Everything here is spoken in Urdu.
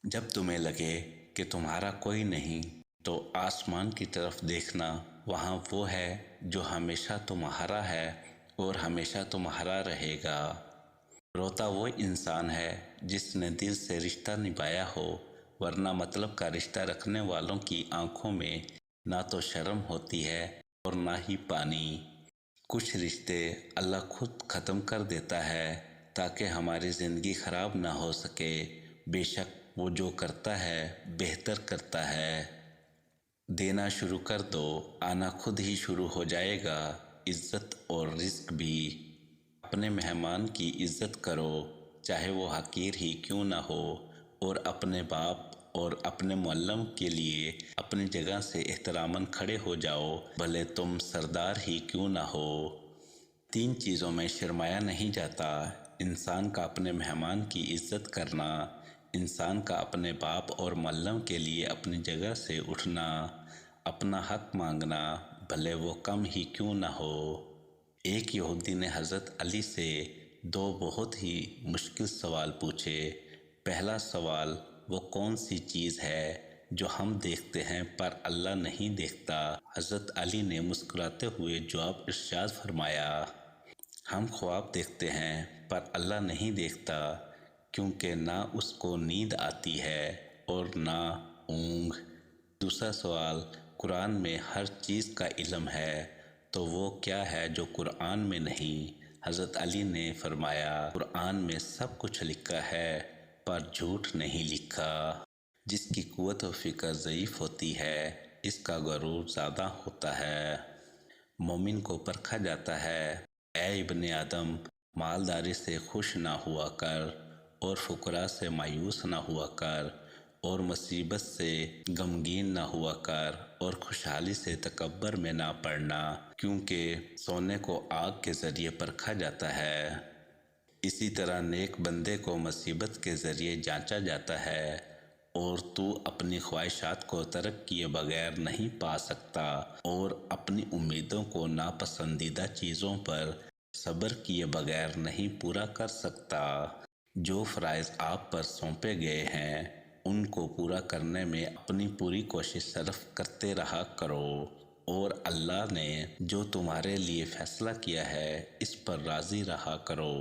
جب تمہیں لگے کہ تمہارا کوئی نہیں تو آسمان کی طرف دیکھنا، وہاں وہ ہے جو ہمیشہ تمہارا ہے اور ہمیشہ تمہارا رہے گا۔ روتا وہ انسان ہے جس نے دل سے رشتہ نبھایا ہو، ورنہ مطلب کا رشتہ رکھنے والوں کی آنکھوں میں نہ تو شرم ہوتی ہے اور نہ ہی پانی۔ کچھ رشتے اللہ خود ختم کر دیتا ہے تاکہ ہماری زندگی خراب نہ ہو سکے۔ بے شک وہ جو کرتا ہے بہتر کرتا ہے۔ دینا شروع کر دو، آنا خود ہی شروع ہو جائے گا، عزت اور رزق بھی۔ اپنے مہمان کی عزت کرو، چاہے وہ حقیر ہی کیوں نہ ہو، اور اپنے باپ اور اپنے معلم کے لیے اپنی جگہ سے احتراماً کھڑے ہو جاؤ، بھلے تم سردار ہی کیوں نہ ہو۔ 3 چیزوں میں شرمایا نہیں جاتا: انسان کا اپنے مہمان کی عزت کرنا، انسان کا اپنے باپ اور معلم کے لیے اپنی جگہ سے اٹھنا، اپنا حق مانگنا، بھلے وہ کم ہی کیوں نہ ہو۔ ایک یہودی نے حضرت علی سے 2 بہت ہی مشکل سوال پوچھے۔ پہلا سوال، وہ کون سی چیز ہے جو ہم دیکھتے ہیں پر اللہ نہیں دیکھتا؟ حضرت علی نے مسکراتے ہوئے جواب ارشاد فرمایا، ہم خواب دیکھتے ہیں پر اللہ نہیں دیکھتا، کیونکہ نہ اس کو نیند آتی ہے اور نہ اونگ۔ دوسرا سوال، قرآن میں ہر چیز کا علم ہے، تو وہ کیا ہے جو قرآن میں نہیں؟ حضرت علی نے فرمایا، قرآن میں سب کچھ لکھا ہے پر جھوٹ نہیں لکھا۔ جس کی قوت و فکر ضعیف ہوتی ہے، اس کا غرور زیادہ ہوتا ہے۔ مومن کو پرکھا جاتا ہے، اے ابن آدم، مالداری سے خوش نہ ہوا کر، اور فقراء سے مایوس نہ ہوا کر، اور مصیبت سے غمگین نہ ہوا کر، اور خوشحالی سے تکبر میں نہ پڑنا، کیونکہ سونے کو آگ کے ذریعے پرکھا جاتا ہے، اسی طرح نیک بندے کو مصیبت کے ذریعے جانچا جاتا ہے، اور تو اپنی خواہشات کو ترک کیے بغیر نہیں پا سکتا، اور اپنی امیدوں کو ناپسندیدہ چیزوں پر صبر کیے بغیر نہیں پورا کر سکتا۔ جو فرائض آپ پر سونپے گئے ہیں، ان کو پورا کرنے میں اپنی پوری کوشش صرف کرتے رہا کرو، اور اللہ نے جو تمہارے لیے فیصلہ کیا ہے اس پر راضی رہا کرو۔